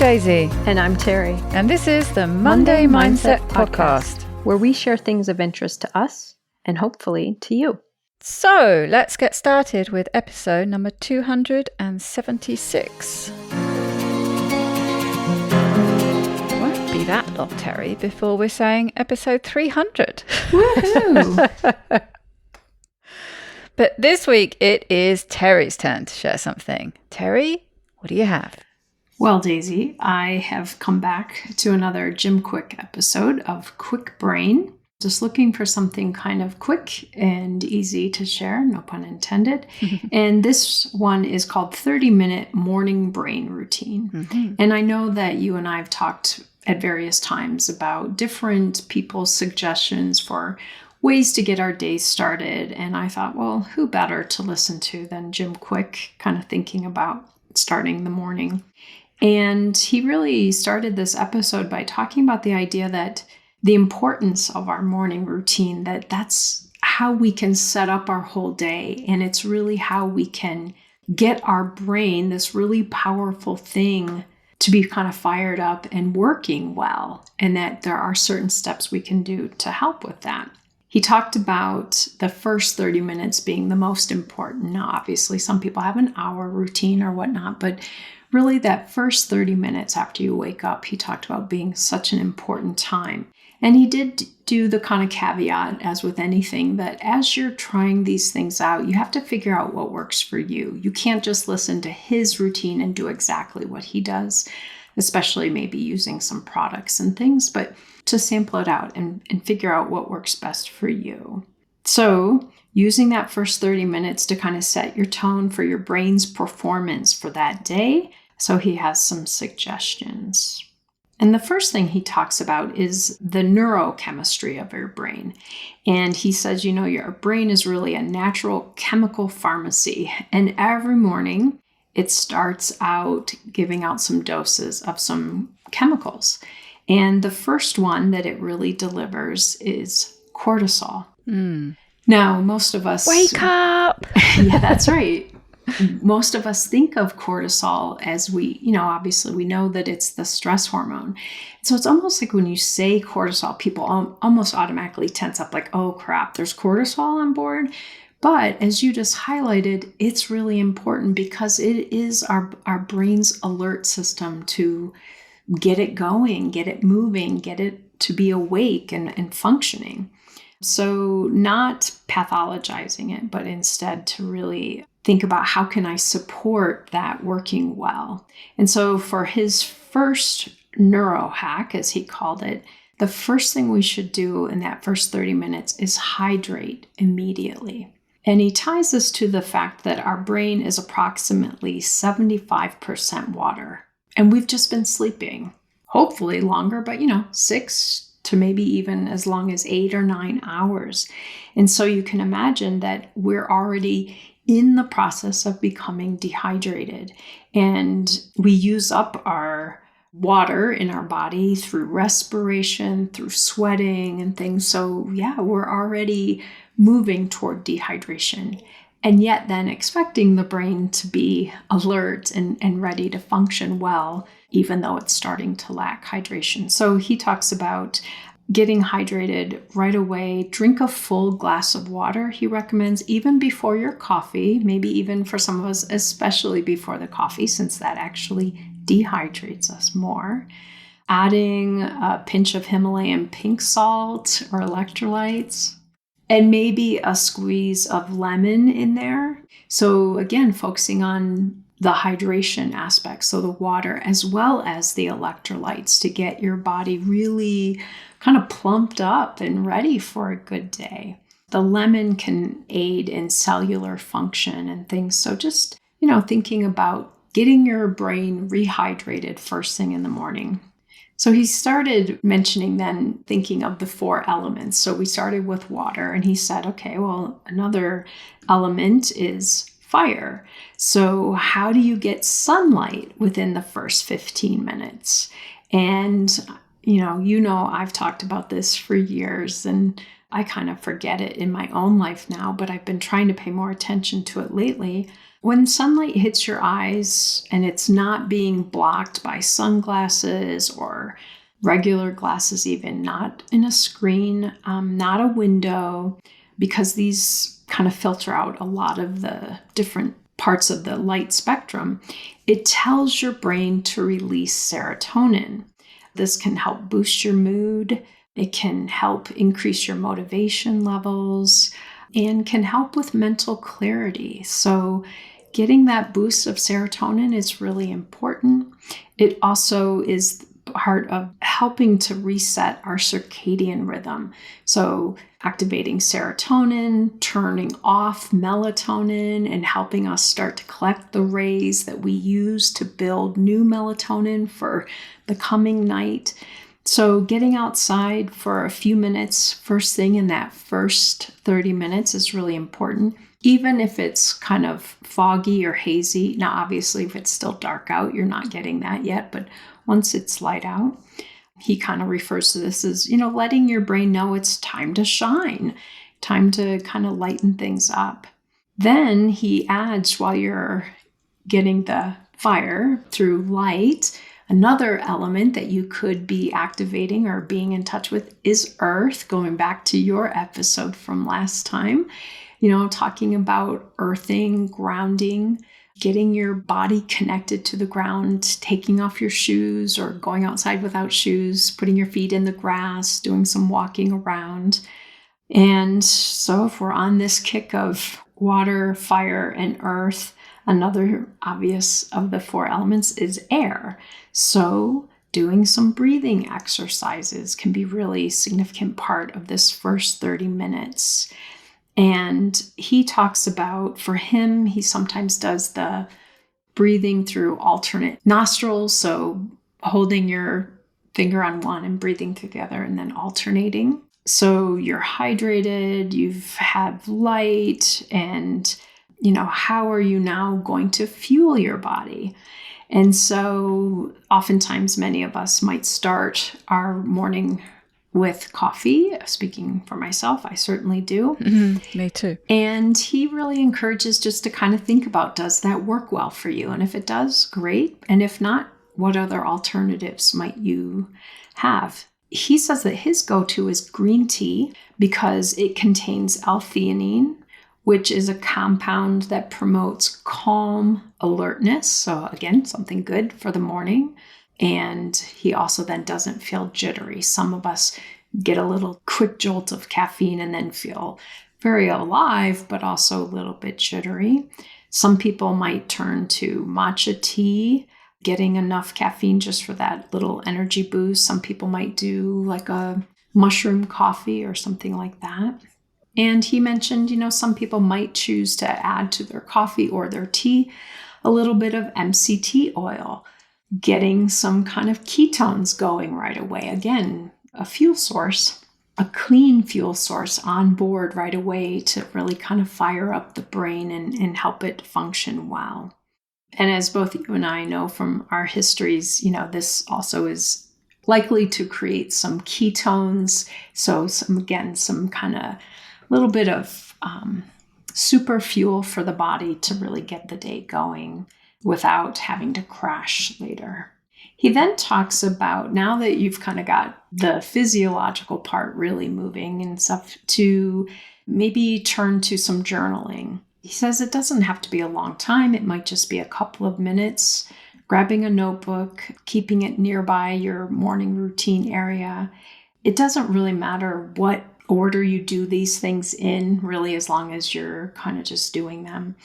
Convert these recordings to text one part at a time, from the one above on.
Daisy. And I'm Terri. And this is the Monday Mindset Podcast, where we share things of interest to us and hopefully to you. So let's get started with episode number 276. Won't be that long, Terri, before we're saying episode 300. Woohoo! But this week it is Terri's turn to share something. Terri, what do you have? Well, Daisy, I have come back to another Jim Kwik episode of Kwik Brain. Just looking for something kind of quick and easy to share, no pun intended. And this one is called 30-Minute Morning Brain Routine. Mm-hmm. And I know that you and I have talked at various times about different people's suggestions for ways to get our days started. And I thought, well, who better to listen to than Jim Kwik, kind of thinking about starting the morning. And he really started this episode by talking about the idea that the importance of our morning routine, that's how we can set up our whole day. And it's really how we can get our brain, this really powerful thing, to be kind of fired up and working well. And that there are certain steps we can do to help with that. He talked about the first 30 minutes being the most important. Now, obviously, some people have an hour routine or whatnot, but really that first 30 minutes after you wake up, he talked about being such an important time. And he did do the kind of caveat, as with anything, that as you're trying these things out, you have to figure out what works for you. You can't just listen to his routine and do exactly what he does, especially maybe using some products and things, but to sample it out and figure out what works best for you. So using that first 30 minutes to kind of set your tone for your brain's performance for that day. So he has some suggestions. And the first thing he talks about is the neurochemistry of your brain. And he says, your brain is really a natural chemical pharmacy. And every morning it starts out giving out some doses of some chemicals. And the first one that it really delivers is cortisol. Now, most of us... Wake up! Yeah, that's right. Most of us think of cortisol as obviously we know that it's the stress hormone. So it's almost like when you say cortisol, people almost automatically tense up like, oh crap, there's cortisol on board. But as you just highlighted, it's really important because it is our brain's alert system to get it going, get it moving, get it to be awake and functioning. So not pathologizing it, but instead to really think about how can I support that working well. And so for his first neuro hack, as he called it, the first thing we should do in that first 30 minutes is hydrate immediately. And he ties this to the fact that our brain is approximately 75% water. And we've just been sleeping, hopefully longer, but 6 to maybe even as long as 8 or 9 hours. And so you can imagine that we're already in the process of becoming dehydrated. And we use up our water in our body through respiration, through sweating and things. So yeah, we're already moving toward dehydration. And yet then expecting the brain to be alert and ready to function well, even though it's starting to lack hydration. So he talks about getting hydrated right away. Drink a full glass of water, he recommends, even before your coffee, maybe even for some of us, especially before the coffee, since that actually dehydrates us more. Adding a pinch of Himalayan pink salt or electrolytes. And maybe a squeeze of lemon in there. So again, focusing on the hydration aspect, so the water as well as the electrolytes to get your body really kind of plumped up and ready for a good day. The lemon can aid in cellular function and things. So just, thinking about getting your brain rehydrated first thing in the morning. So he started mentioning then thinking of the 4 elements. So we started with water and he said, okay, well, another element is fire. So how do you get sunlight within the first 15 minutes? And I've talked about this for years, and I kind of forget it in my own life now, but I've been trying to pay more attention to it lately. When sunlight hits your eyes and it's not being blocked by sunglasses or regular glasses, even not in a screen, not a window, because these kind of filter out a lot of the different parts of the light spectrum, it tells your brain to release serotonin. This can help boost your mood. It can help increase your motivation levels and can help with mental clarity. So getting that boost of serotonin is really important. It also is part of helping to reset our circadian rhythm. So activating serotonin, turning off melatonin, and helping us start to collect the rays that we use to build new melatonin for the coming night. So getting outside for a few minutes first thing in that first 30 minutes is really important, even if it's kind of foggy or hazy. Now, obviously, if it's still dark out, you're not getting that yet, but once it's light out, he kind of refers to this as, letting your brain know it's time to shine, time to kind of lighten things up. Then he adds, while you're getting the fire through light, another element that you could be activating or being in touch with is earth, going back to your episode from last time, talking about earthing, grounding, getting your body connected to the ground, taking off your shoes or going outside without shoes, putting your feet in the grass, doing some walking around. And so if we're on this kick of water, fire, and earth, another obvious of the 4 elements is air. So doing some breathing exercises can be really significant part of this first 30 minutes. And he talks about, for him, he sometimes does the breathing through alternate nostrils. So holding your finger on one and breathing together and then alternating. So you're hydrated, you've had light, and, how are you now going to fuel your body? And so oftentimes many of us might start our morning with coffee. Speaking for myself, I certainly do. Me too. And he really encourages just to kind of think about, does that work well for you? And if it does, great. And if not, what other alternatives might you have? He says that his go-to is green tea because it contains L-theanine, which is a compound that promotes calm alertness. So again, something good for the morning. And he also then doesn't feel jittery. Some of us get a little quick jolt of caffeine and then feel very alive, but also a little bit jittery. Some people might turn to matcha tea, getting enough caffeine just for that little energy boost. Some people might do like a mushroom coffee or something like that. And he mentioned, some people might choose to add to their coffee or their tea a little bit of MCT oil, getting some kind of ketones going right away. Again, a fuel source, a clean fuel source on board right away to really kind of fire up the brain and help it function well. And as both you and I know from our histories, this also is likely to create some ketones. So some kind of little bit of super fuel for the body to really get the day going without having to crash later. He then talks about, now that you've kind of got the physiological part really moving and stuff, to maybe turn to some journaling. He says it doesn't have to be a long time. It might just be a couple of minutes, grabbing a notebook, keeping it nearby your morning routine area. It doesn't really matter what order you do these things in, really, as long as you're kind of just doing them.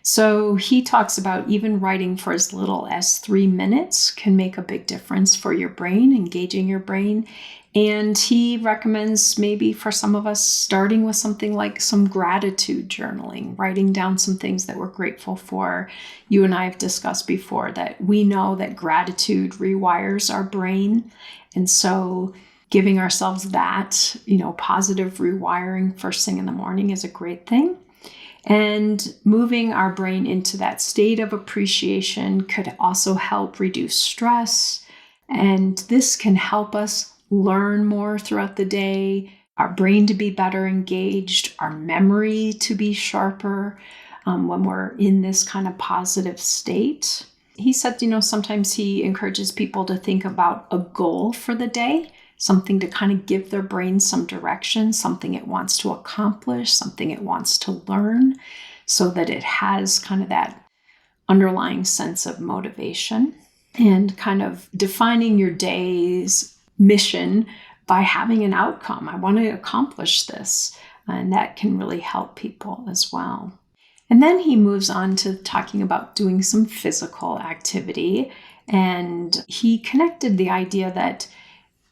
So he talks about even writing for as little as 3 minutes can make a big difference for your brain, engaging your brain. And he recommends maybe for some of us starting with something like some gratitude journaling, writing down some things that we're grateful for. You and I have discussed before that we know that gratitude rewires our brain. And so giving ourselves that, positive rewiring first thing in the morning is a great thing. And moving our brain into that state of appreciation could also help reduce stress. And this can help us learn more throughout the day, our brain to be better engaged, our memory to be sharper when we're in this kind of positive state. He said, sometimes he encourages people to think about a goal for the day, something to kind of give their brain some direction, something it wants to accomplish, something it wants to learn, so that it has kind of that underlying sense of motivation, and kind of defining your day's mission by having an outcome. I want to accomplish this, and that can really help people as well. And then he moves on to talking about doing some physical activity. And he connected the idea that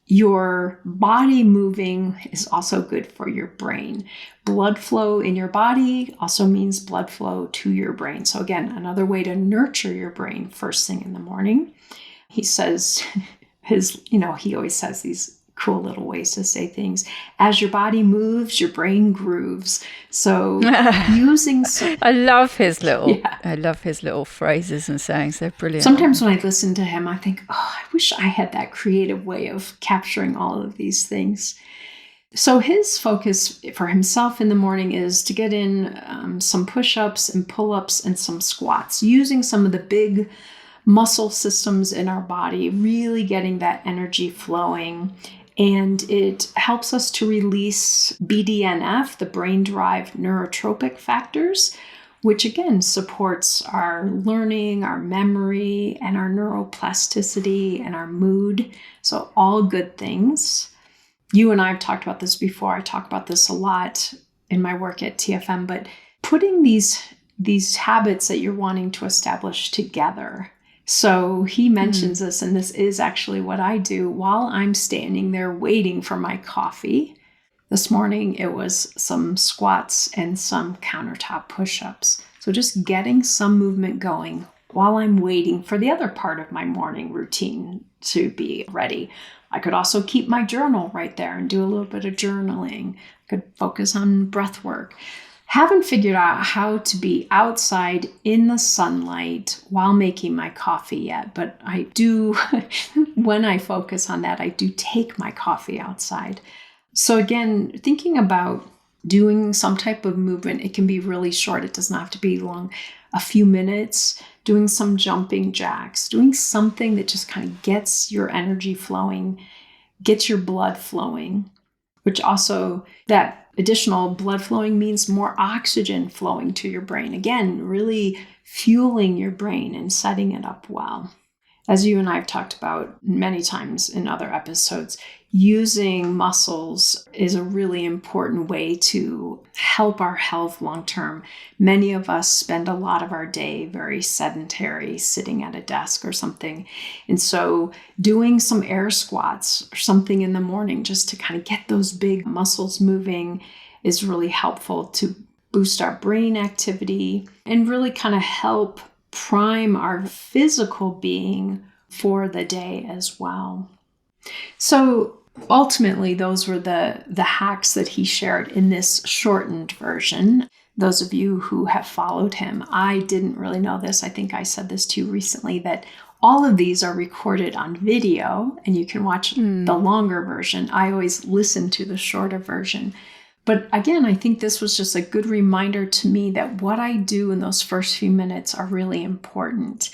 your body moving is also good for your brain. Blood flow in your body also means blood flow to your brain. So again, another way to nurture your brain first thing in the morning. He says he always says these cool little ways to say things. As your body moves, your brain grooves. So using I love his little phrases and sayings. They're brilliant. Sometimes when I listen to him, I think, I wish I had that creative way of capturing all of these things. So his focus for himself in the morning is to get in some push-ups and pull-ups and some squats, using some of the big muscle systems in our body, really getting that energy flowing. And it helps us to release BDNF, the brain-derived neurotropic factors, which again supports our learning, our memory, and our neuroplasticity and our mood. So all good things. You and I have talked about this before. I talk about this a lot in my work at TFM, but putting these habits that you're wanting to establish together. So he mentions this, and this is actually what I do while I'm standing there waiting for my coffee. This morning, it was some squats and some countertop push-ups. So just getting some movement going while I'm waiting for the other part of my morning routine to be ready. I could also keep my journal right there and do a little bit of journaling. I could focus on breath work. Haven't figured out how to be outside in the sunlight while making my coffee yet, but I do, when I focus on that, I do take my coffee outside. So again, thinking about doing some type of movement, it can be really short. It doesn't have to be long, a few minutes, doing some jumping jacks, doing something that just kind of gets your energy flowing, gets your blood flowing, which also that additional blood flowing means more oxygen flowing to your brain. Again, really fueling your brain and setting it up well. As you and I have talked about many times in other episodes, using muscles is a really important way to help our health long term. Many of us spend a lot of our day very sedentary, sitting at a desk or something. And so doing some air squats or something in the morning just to kind of get those big muscles moving is really helpful to boost our brain activity and really kind of help prime our physical being for the day as well. So ultimately, those were the hacks that he shared in this shortened version. Those of you who have followed him, I didn't really know this. I think I said this to you recently, that all of these are recorded on video and you can watch the longer version. I always listen to the shorter version. But again, I think this was just a good reminder to me that what I do in those first few minutes are really important.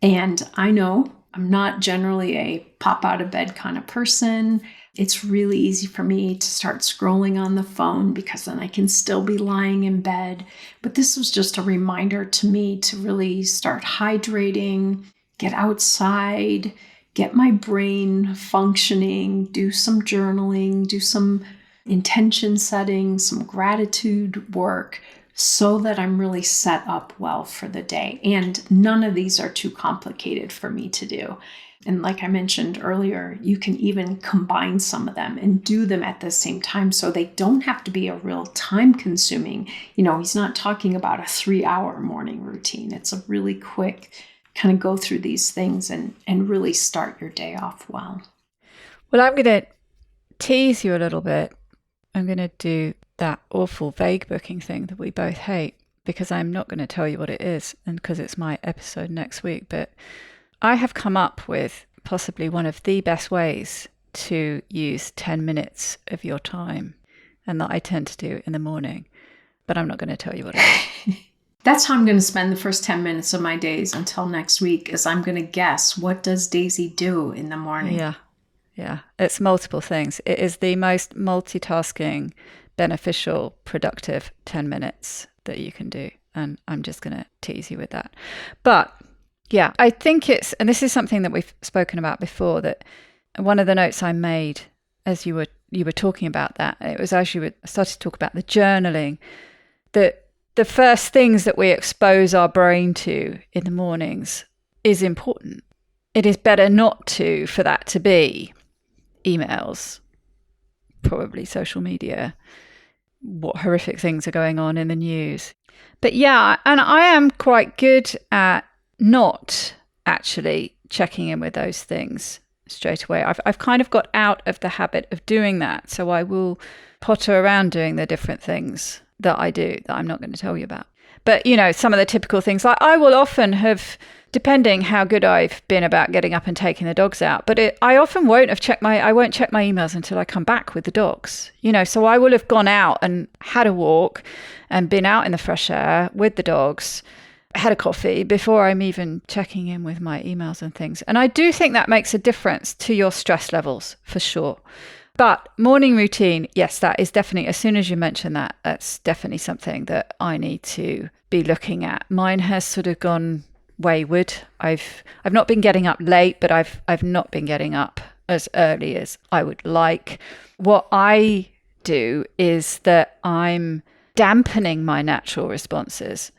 And I know I'm not generally a pop out of bed kind of person. It's really easy for me to start scrolling on the phone because then I can still be lying in bed. But this was just a reminder to me to really start hydrating, get outside, get my brain functioning, do some journaling, do some intention setting, some gratitude work, so that I'm really set up well for the day. And none of these are too complicated for me to do. And like I mentioned earlier, you can even combine some of them and do them at the same time so they don't have to be a real time consuming. He's not talking about a 3-hour morning routine. It's a really quick kind of go through these things and really start your day off well. Well, I'm going to tease you a little bit. I'm going to do that awful vague booking thing that we both hate, because I'm not going to tell you what it is, and because it's my episode next week. But I have come up with possibly one of the best ways to use 10 minutes of your time, and that I tend to do in the morning, but I'm not going to tell you what it is. That's how I'm going to spend the first 10 minutes of my days until next week, is I'm going to guess, what does Daisy do in the morning? Yeah. It's multiple things. It is the most multitasking, beneficial, productive 10 minutes that you can do. And I'm just going to tease you with that. But yeah, I think and this is something that we've spoken about before, that one of the notes I made as you were talking about that, it was as you started to talk about the journaling, that the first things that we expose our brain to in the mornings is important. It is better not for that to be emails, probably social media, what horrific things are going on in the news. But yeah, and I am quite good at not actually checking in with those things straight away. I've kind of got out of the habit of doing that. So I will potter around doing the different things that I do that I'm not going to tell you about. But, you know, some of the typical things, like I will often have, depending how good I've been about getting up and taking the dogs out, but I often won't check my emails until I come back with the dogs, you know, so I will have gone out and had a walk and been out in the fresh air with the dogs, had a coffee before I'm even checking in with my emails and things. And I do think that makes a difference to your stress levels for sure. But morning routine, yes, that is definitely, as soon as you mention that, that's definitely something that I need to be looking at. Mine has sort of gone wayward. I've not been getting up late, but I've not been getting up as early as I would like. What I do is that I'm dampening my natural responses.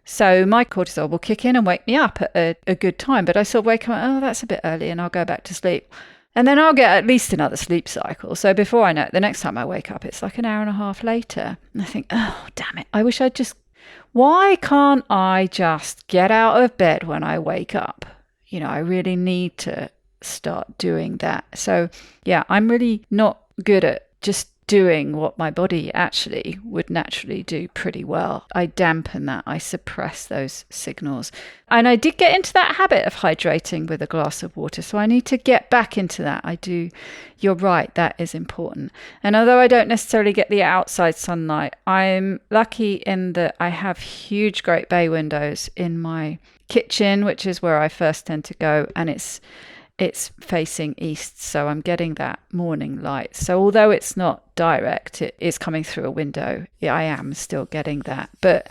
So my cortisol will kick in and wake me up at a good time, but I sort of wake up, oh, that's a bit early, and I'll go back to sleep. And then I'll get at least another sleep cycle. So before I know it, the next time I wake up, it's like an hour and a half later. And I think, oh, damn it. Why can't I just get out of bed when I wake up? You know, I really need to start doing that. So yeah, I'm really not good at just doing what my body actually would naturally do pretty well. I dampen that. I suppress those signals. And I did get into that habit of hydrating with a glass of water. So I need to get back into that. I do. You're right. That is important. And although I don't necessarily get the outside sunlight, I'm lucky in that I have huge Great Bay windows in my kitchen, which is where I first tend to go. And it's facing east, so I'm getting that morning light. So although it's not direct, it is coming through a window. Yeah, I am still getting that. But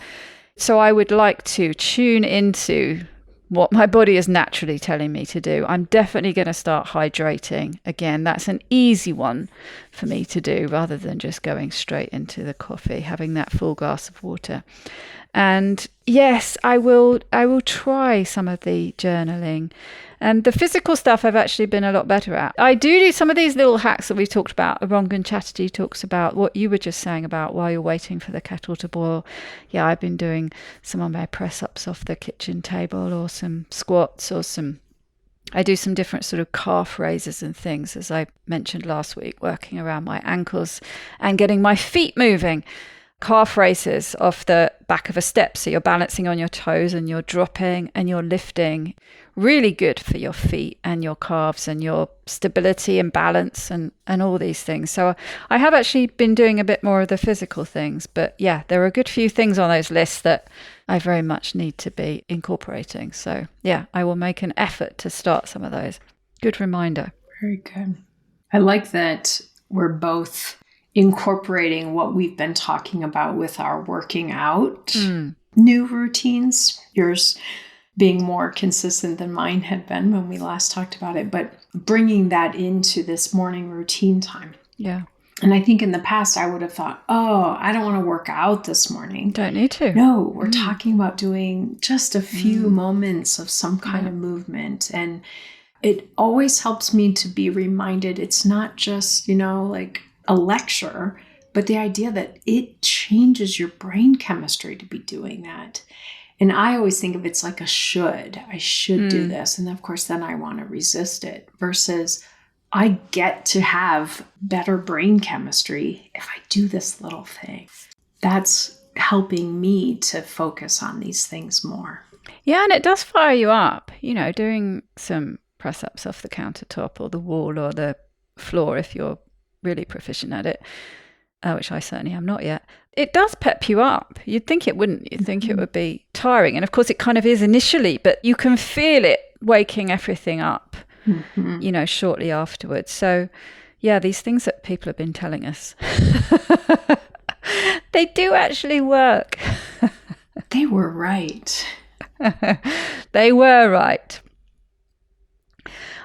so I would like to tune into what my body is naturally telling me to do. I'm definitely going to start hydrating again. That's an easy one for me to do rather than just going straight into the coffee, having that full glass of water. And yes, I will try some of the journaling. And the physical stuff I've actually been a lot better at. I do some of these little hacks that we talked about. Rangan Chatterjee talks about what you were just saying about while you're waiting for the kettle to boil. Yeah, I've been doing some of my press-ups off the kitchen table, or some squats, or I do some different sort of calf raises and things, as I mentioned last week, working around my ankles and getting my feet moving. Calf raises off the back of a step. So you're balancing on your toes and you're dropping and you're lifting. Really good for your feet and your calves and your stability and balance and all these things. So I have actually been doing a bit more of the physical things. But yeah, there are a good few things on those lists that I very much need to be incorporating. So yeah, I will make an effort to start some of those. Good reminder. Very good. I like that we're both incorporating what we've been talking about with our working out new routines. Yours being more consistent than mine had been when we last talked about it, but bringing that into this morning routine time. Yeah. And I think in the past I would have thought, oh, I don't want to work out this morning. Don't need to. No, we're talking about doing just a few moments of some kind of movement. And it always helps me to be reminded it's not just, like a lecture, but the idea that it changes your brain chemistry to be doing that. And I always think of it's like I should do this. And of course, then I want to resist it, versus I get to have better brain chemistry if I do this little thing. That's helping me to focus on these things more. Yeah, and it does fire you up, doing some press-ups off the countertop or the wall or the floor if you're really proficient at it, which I certainly am not yet. It does pep you up. You'd think it wouldn't. You'd think it would be tiring. And of course it kind of is initially, but you can feel it waking everything up, shortly afterwards. So yeah, these things that people have been telling us, they do actually work. They were right. They were right.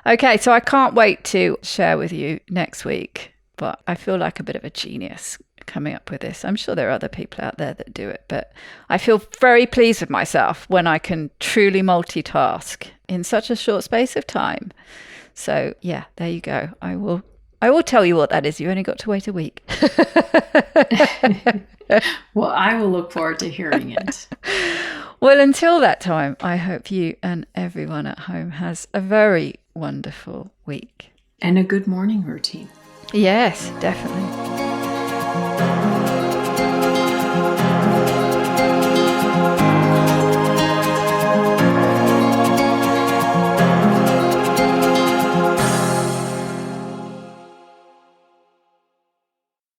Okay, so I can't wait to share with you next week, but I feel like a bit of a genius coming up with this. I'm sure there are other people out there that do it, but I feel very pleased with myself when I can truly multitask in such a short space of time. So yeah, there you go. I will tell you what that is. You only got to wait a week. Well, I will look forward to hearing it. Well, until that time, I hope you and everyone at home has a very wonderful week. And a good morning routine. Yes, definitely.